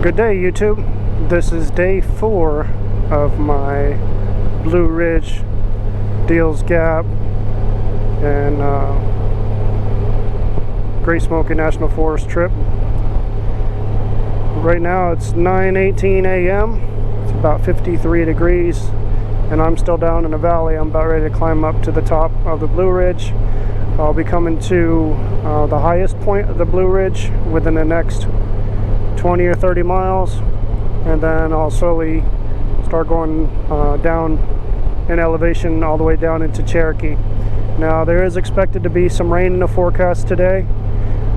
Good day, YouTube. This is day 4 of my Blue Ridge, Deals Gap, and Great Smoky National Forest trip. Right now it's 9:18 a.m. It's about 53 degrees, and I'm still down in the valley. I'm about ready to climb up to the top of the Blue Ridge. I'll be coming to the highest point of the Blue Ridge within the next 20 or 30 miles, and then I'll slowly start going down in elevation all the way down into Cherokee. Now there is expected to be some rain in the forecast today,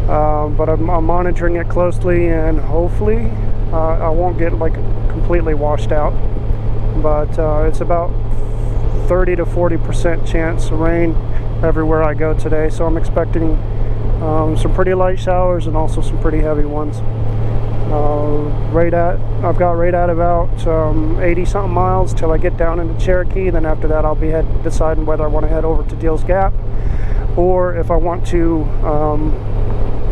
but I'm monitoring it closely, and hopefully I won't get like completely washed out, but it's about 30 to 40% chance of rain everywhere I go today, so I'm expecting some pretty light showers and also some pretty heavy ones. I've got right at about 80 something miles till I get down into Cherokee. Then after that I'll be deciding whether I want to head over to Deals Gap, or if I want to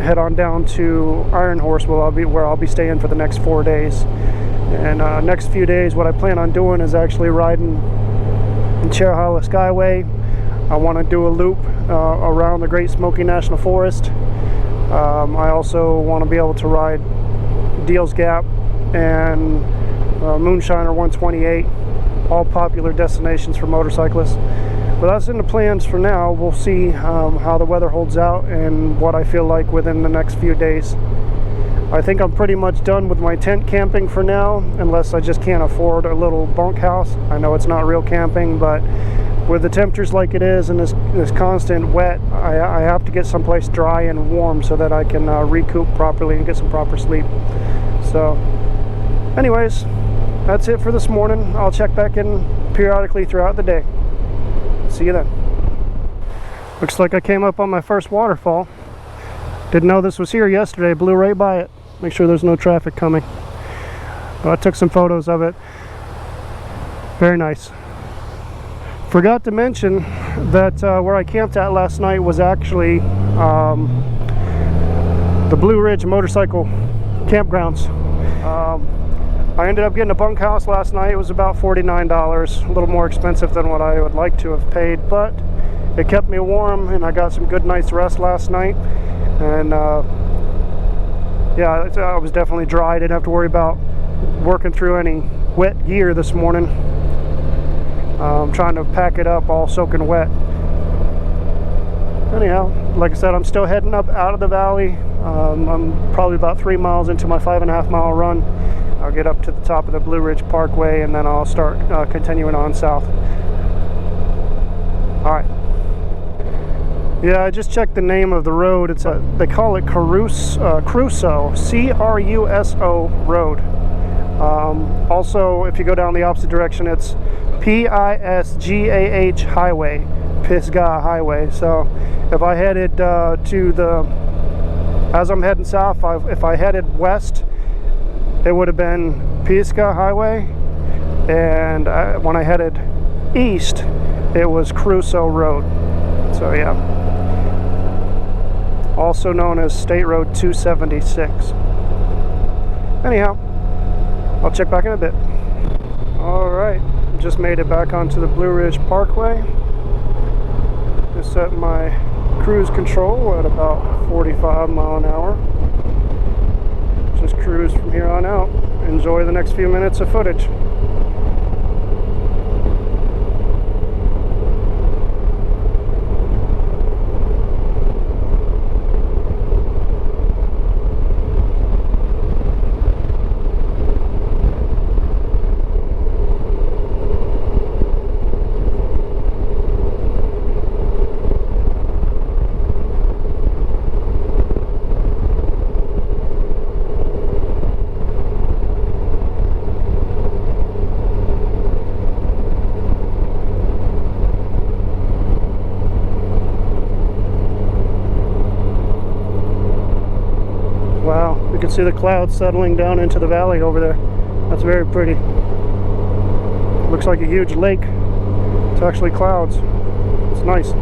head on down to Iron Horse, where I'll be staying for the next 4 days. And next few days what I plan on doing is actually riding in Cherokee Skyway. I want to do a loop around the Great Smoky National Forest. I also want to be able to ride Deals Gap and Moonshiner 128, all popular destinations for motorcyclists. But that's in the plans for now. We'll see how the weather holds out and what I feel like within the next few days. I think I'm pretty much done with my tent camping for now, unless I just can't afford a little bunkhouse. I know it's not real camping, but with the temperatures like it is and this constant wet, I have to get someplace dry and warm so that I can recoup properly and get some proper sleep. So anyways, that's it for this morning. I'll check back in periodically throughout the day. See you then. Looks like I came up on my first waterfall. Didn't know this was here yesterday. Blew right by it. Make sure there's no traffic coming. I took some photos of it. Very nice. Forgot to mention that where I camped at last night was actually the Blue Ridge motorcycle campgrounds. I ended up getting a bunkhouse last night. It was about $49, a little more expensive than what I would like to have paid, but it kept me warm and I got some good night's rest last night. And yeah, I was definitely dry. I didn't have to worry about working through any wet gear this morning. I'm trying to pack it up all soaking wet. Anyhow, like I said, I'm still heading up out of the valley. I'm probably about 3 miles into my 5.5 mile run. I'll get up to the top of the Blue Ridge Parkway, and then I'll start continuing on south. Alright. Yeah, I just checked the name of the road. It's they call it Crusoe, C-R-U-S-O Road. Also, if you go down the opposite direction, it's P-I-S-G-A-H Highway, Pisgah Highway. So if I headed as I'm heading south, if I headed west, it would have been Pisgah Highway, and when I headed east, it was Crusoe Road. So yeah, also known as State Road 276. Anyhow, I'll check back in a bit. Alright, just made it back onto the Blue Ridge Parkway. Just set my cruise control at about 45 mile an hour. Just cruise from here on out. Enjoy the next few minutes of footage. You can see the clouds settling down into the valley over there. That's very pretty. Looks like a huge lake. It's actually clouds. It's nice.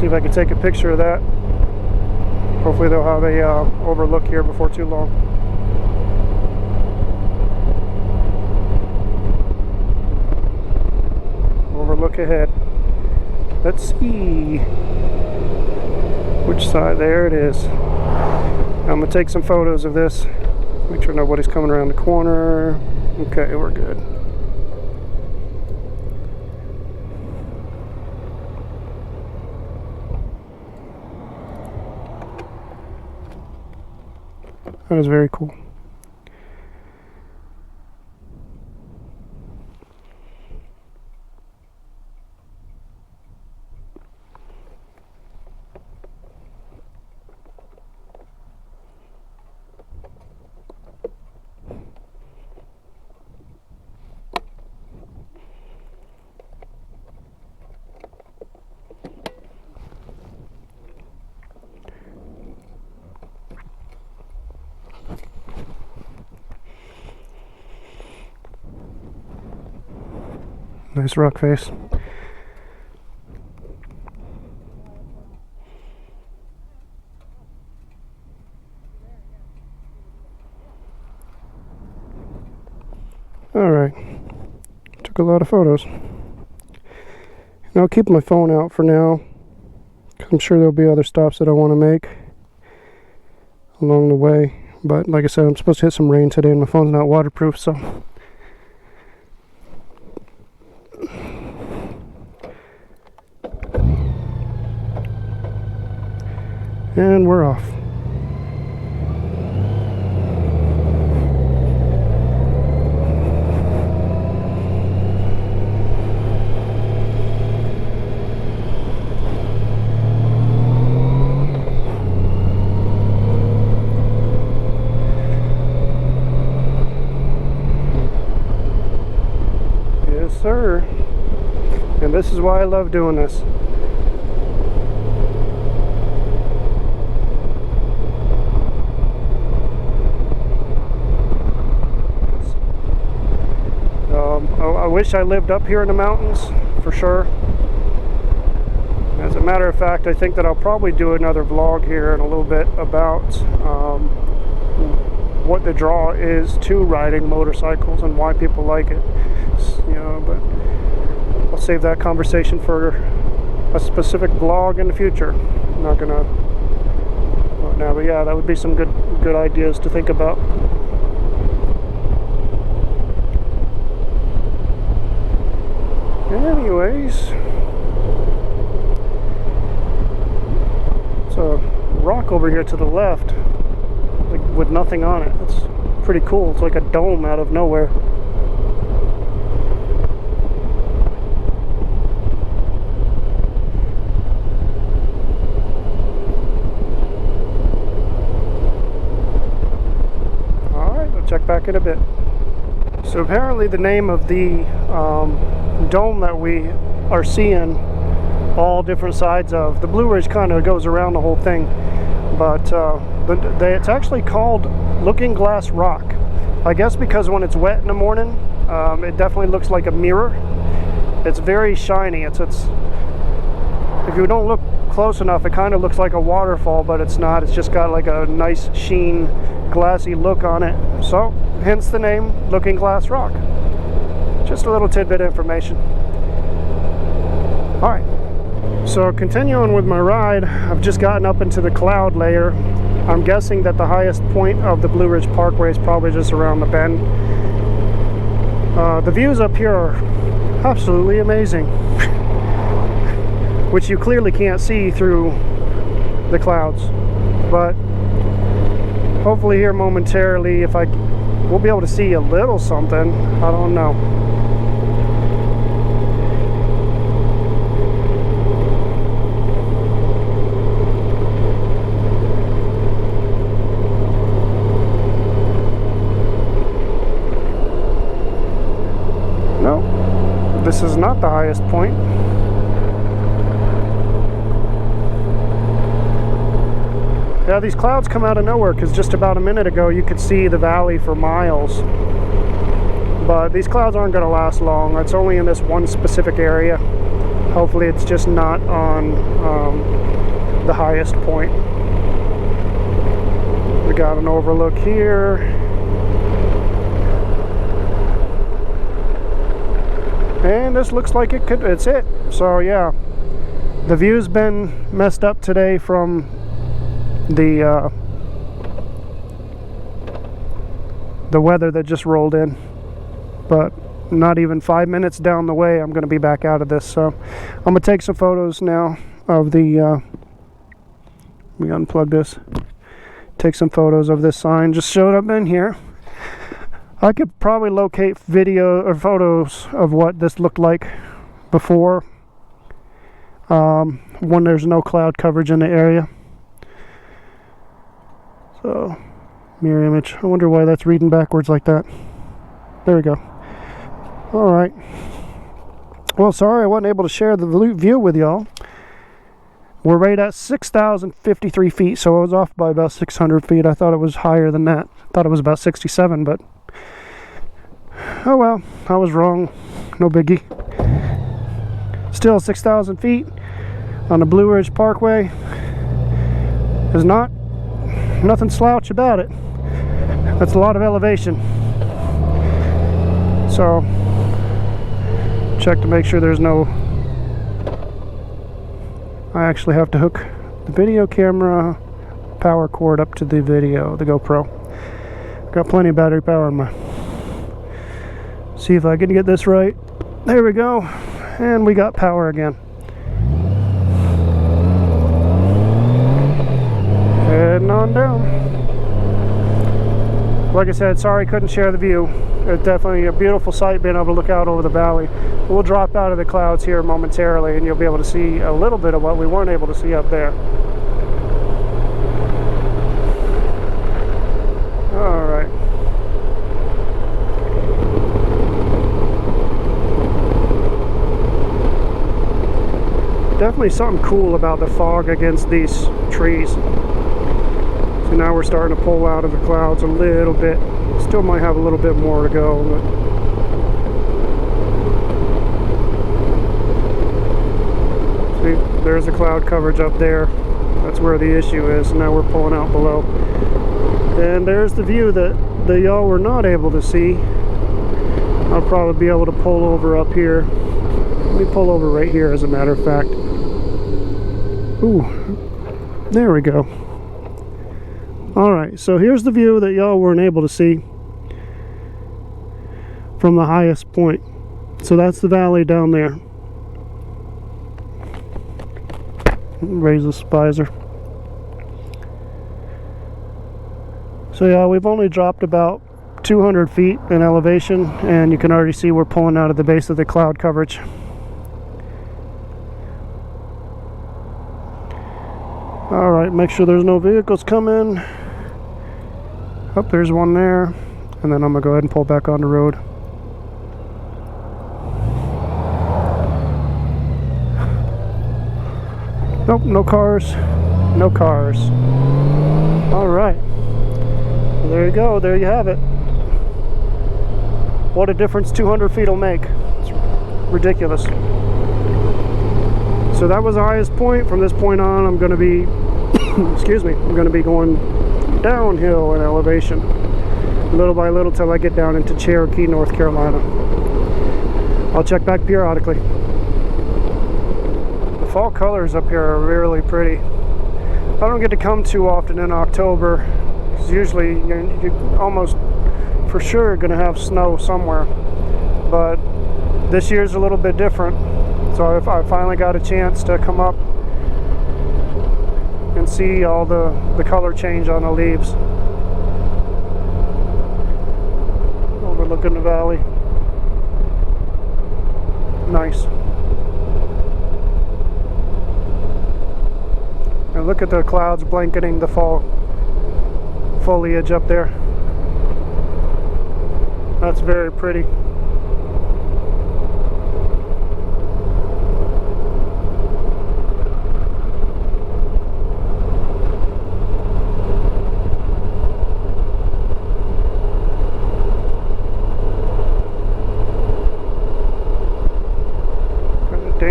See if I can take a picture of that. Hopefully they'll have a overlook here before too long. Overlook ahead. Let's see which side. There it is. I'm gonna take some photos of this. Make sure nobody's coming around the corner. Okay, we're good. That is very cool. Nice rock face. Alright. Took a lot of photos. And I'll keep my phone out for now. I'm sure there'll be other stops that I want to make along the way. But like I said, I'm supposed to hit some rain today and my phone's not waterproof, so and we're off. Yes, sir. And this is why I love doing this. I wish I lived up here in the mountains, for sure. As a matter of fact, I think that I'll probably do another vlog here in a little bit about what the draw is to riding motorcycles and why people like it. You know, but I'll save that conversation for a specific vlog in the future. I'm not gonna now, but yeah, that would be some good ideas to think about. Anyways, it's a rock over here to the left, like with nothing on it. It's pretty cool. It's like a dome out of nowhere. Alright, I'll check back in a bit. So apparently the name of the dome that we are seeing all different sides of, the Blue Ridge kind of goes around the whole thing, but it's actually called Looking Glass Rock. I guess because when it's wet in the morning, it definitely looks like a mirror. It's very shiny. It's if you don't look close enough, it kind of looks like a waterfall, but it's not. It's just got like a nice sheen, glassy look on it. So hence the name Looking Glass Rock. Just a little tidbit of information. Alright, so continuing with my ride, I've just gotten up into the cloud layer. I'm guessing that the highest point of the Blue Ridge Parkway is probably just around the bend. The views up here are absolutely amazing, which you clearly can't see through the clouds, but hopefully here momentarily, we'll be able to see a little something. I don't know. No, this is not the highest point. Yeah, these clouds come out of nowhere, because just about a minute ago you could see the valley for miles. But these clouds aren't going to last long. It's only in this one specific area. Hopefully it's just not on the highest point. We got an overlook here. And this looks like it's it. So yeah, the view's been messed up today from the weather that just rolled in. But not even 5 minutes down the way, I'm going to be back out of this. So I'm going to take some photos now of the let me unplug this. Take some photos of this sign. Just showed up in here. I could probably locate video or photos of what this looked like before, when there's no cloud coverage in the area. So mirror image. I wonder why that's reading backwards like that. There we go. Alright. Well, sorry I wasn't able to share the view with y'all. We're right at 6,053 feet, so I was off by about 600 feet. I thought it was higher than that. I thought it was about 67, but oh well, I was wrong. No biggie. Still 6,000 feet on the Blue Ridge Parkway. There's nothing slouch about it. That's a lot of elevation. So check to make sure there's no... I actually have to hook the video camera power cord up to the GoPro. Got plenty of battery power in my... See if I can get this right. There we go. And we got power again. Heading on down. Like I said, sorry couldn't share the view. It's definitely a beautiful sight being able to look out over the valley. We'll drop out of the clouds here momentarily and you'll be able to see a little bit of what we weren't able to see up there. Alright. Definitely something cool about the fog against these trees. So now we're starting to pull out of the clouds a little bit. Still might have a little bit more to go, but see, there's the cloud coverage up there. That's where the issue is. Now we're pulling out below. And there's the view that y'all were not able to see. I'll probably be able to pull over up here. Let me pull over right here, as a matter of fact. Ooh, there we go. Alright, so here's the view that y'all weren't able to see from the highest point. So that's the valley down there. Raise the visor. So yeah, we've only dropped about 200 feet in elevation, and you can already see we're pulling out of the base of the cloud coverage. Alright, make sure there's no vehicles coming. Oh, there's one there. And then I'm going to go ahead and pull back on the road. Nope, no cars. No cars. Alright. Well, there you go. There you have it. What a difference 200 feet will make. It's ridiculous. So that was the highest point. From this point on, I'm going to be, excuse me, I'm going to be going downhill in elevation, little by little, till I get down into Cherokee, North Carolina. I'll check back periodically. The fall colors up here are really pretty. I don't get to come too often in October, because usually you're almost for sure going to have snow somewhere. But this year's a little bit different. So I finally got a chance to come up and see all the color change on the leaves. Overlooking the valley. Nice. And look at the clouds blanketing the fall foliage up there. That's very pretty.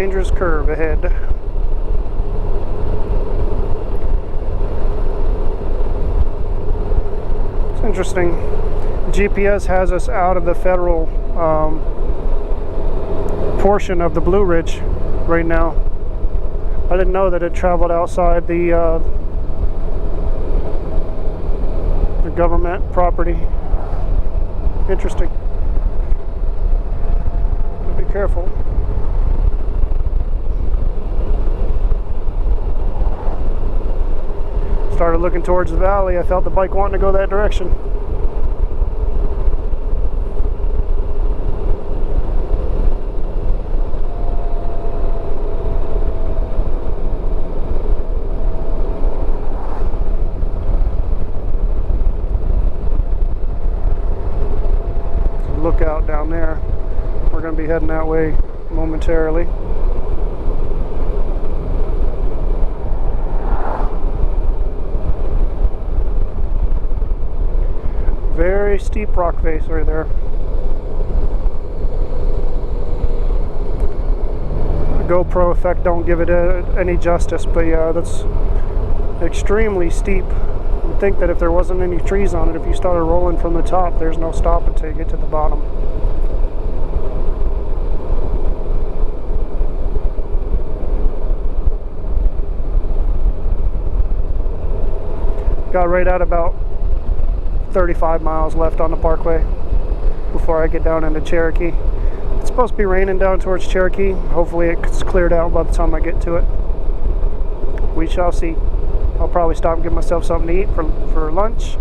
dangerous curve ahead. It's interesting. GPS has us out of the federal portion of the Blue Ridge right now. I didn't know that it traveled outside the government property. Interesting. Be careful. Started looking towards the valley. I felt the bike wanting to go that direction. Lookout down there. We're going to be heading that way momentarily. Very steep rock face right there. The GoPro effect don't give it any justice, but yeah, that's extremely steep. You'd think that if there wasn't any trees on it, if you started rolling from the top, there's no stop until you get to the bottom. Got right at about 35 miles left on the parkway before I get down into Cherokee. It's supposed to be raining down towards Cherokee. Hopefully it's cleared out by the time I get to it. We shall see. I'll probably stop and give myself something to eat for lunch,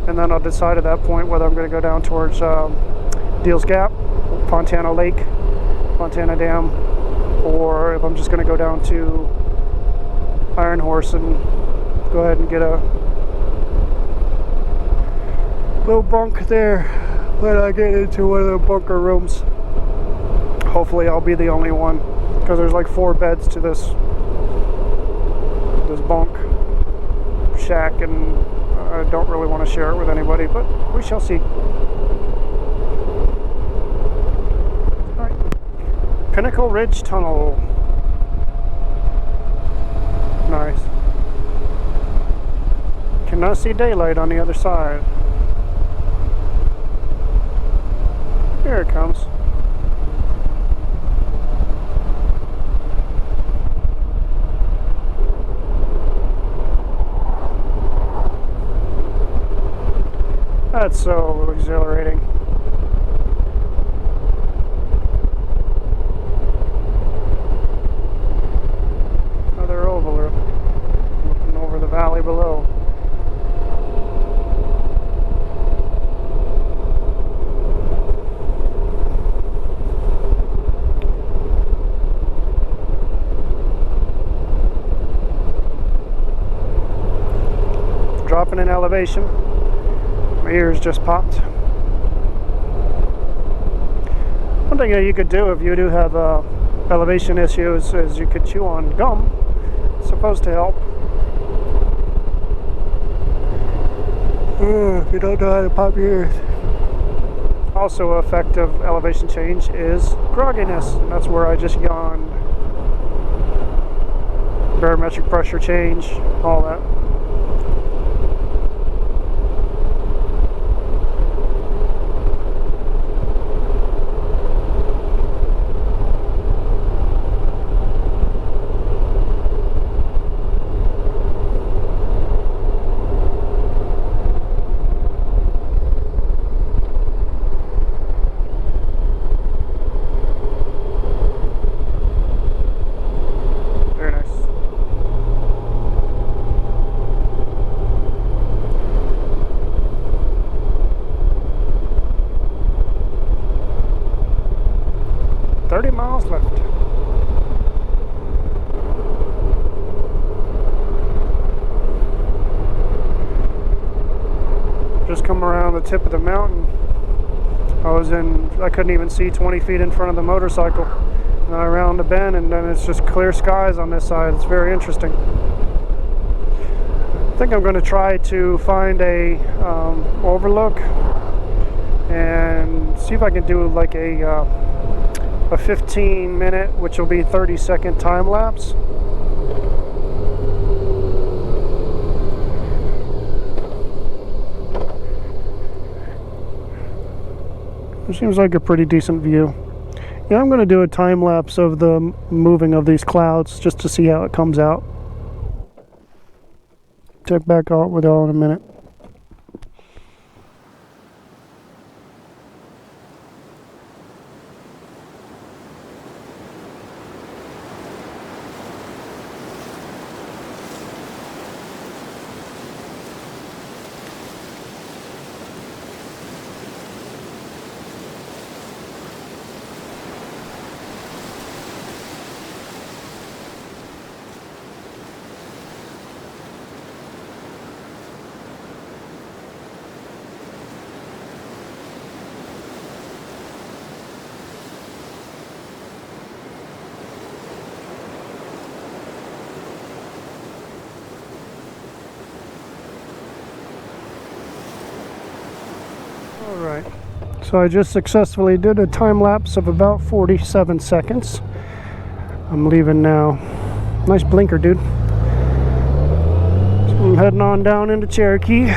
and then I'll decide at that point whether I'm going to go down towards Deals Gap, Fontana Lake, Fontana Dam, or if I'm just going to go down to Iron Horse and go ahead and get a little bunk there when I get into one of the bunker rooms. Hopefully I'll be the only one, because there's like 4 beds to this bunk shack, and I don't really want to share it with anybody, but we shall see. Alright. Pinnacle Ridge Tunnel. Nice. Cannot see daylight on the other side. Here it comes. That's so exhilarating. Another overlook, looking over the valley below. Dropping in elevation. My ears just popped. One thing that you could do if you do have elevation issues is you could chew on gum. It's supposed to help. If you don't know how to pop your ears. Also, an effect of elevation change is grogginess, and that's where I just yawned. Barometric pressure change, all that. Left. Just come around the tip of the mountain. I couldn't even see 20 feet in front of the motorcycle. Around the bend, and then it's just clear skies on this side. It's very interesting. I think I'm going to try to find a overlook and see if I can do like a a 15-minute, which will be 30-second time lapse. It seems like a pretty decent view. Yeah, I'm going to do a time lapse of the moving of these clouds just to see how it comes out. Check back out with y'all in a minute. Alright, so I just successfully did a time lapse of about 47 seconds. I'm leaving now. Nice blinker, dude. So I'm heading on down into Cherokee.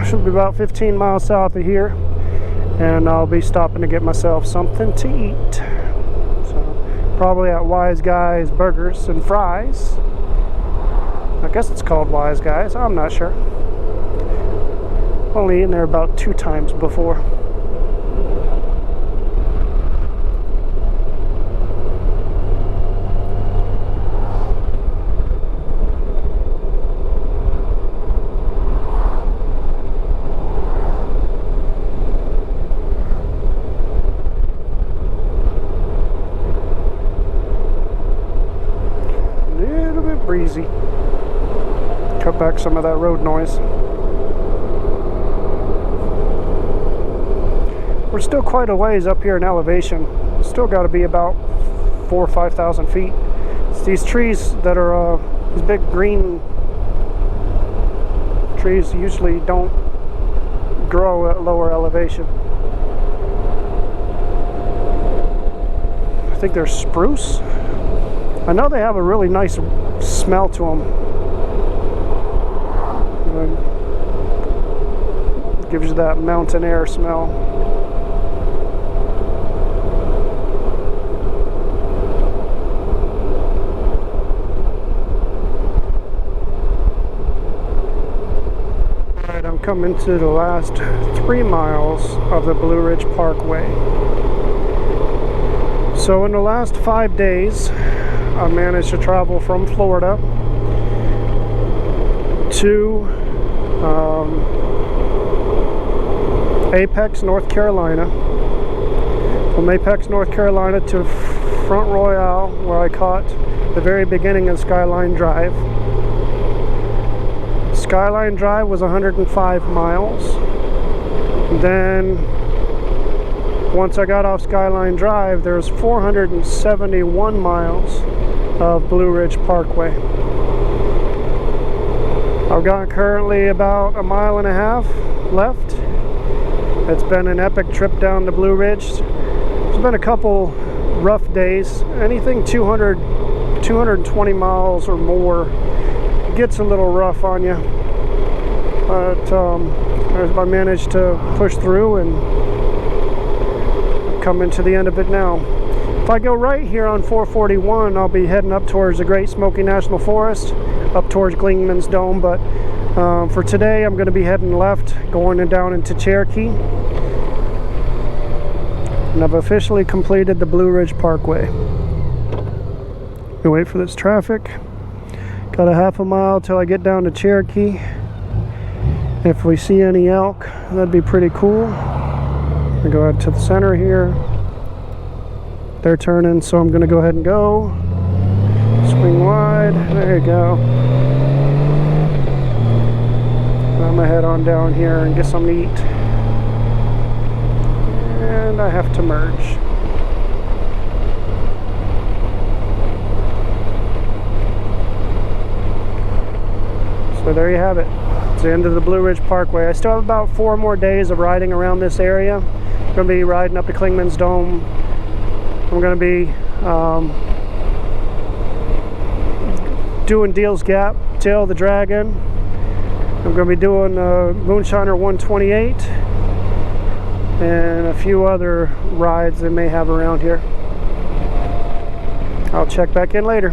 Should be about 15 miles south of here. And I'll be stopping to get myself something to eat. So, probably at Wise Guys Burgers and Fries. I guess it's called Wise Guys, I'm not sure. Only in there about 2 times before. A little bit breezy. Cut back some of that road noise. We're still quite a ways up here in elevation. Still got to be about 4,000 or 5,000 feet. It's these trees that are these big green trees usually don't grow at lower elevation. I think they're spruce. I know they have a really nice smell to them. It gives you that mountain air smell. I'm coming to the last 3 miles of the Blue Ridge Parkway. So in the last 5 days, I managed to travel from Florida to Apex, North Carolina. From Apex, North Carolina to Front Royale, where I caught the very beginning of Skyline Drive. Skyline Drive was 105 miles. Then once I got off Skyline Drive, there's 471 miles of Blue Ridge Parkway. I've got currently about 1.5 miles left. It's been an epic trip down the Blue Ridge. It's been a couple rough days. Anything 220 miles or more gets a little rough on you, but I managed to push through and come into the end of it now. If I go right here on 441, I'll be heading up towards the Great Smoky National Forest, up towards Glingman's Dome, but for today I'm going to be heading left, going down into Cherokee, and I've officially completed the Blue Ridge Parkway. We wait for this traffic. Got a 1/2 mile till I get down to Cherokee. If we see any elk, that'd be pretty cool. I go out to the center here. They're turning, so I'm gonna go ahead and go. Swing wide, there you go. I'm gonna head on down here and get something to eat. And I have to merge. So there you have it. It's the end of the Blue Ridge Parkway. I still have about 4 more days of riding around this area. I'm going to be riding up to Klingman's Dome I'm going to be doing Deals Gap, Tail of the Dragon. I'm going to be doing Moonshiner 128 and a few other rides they may have around here. I'll check back in later.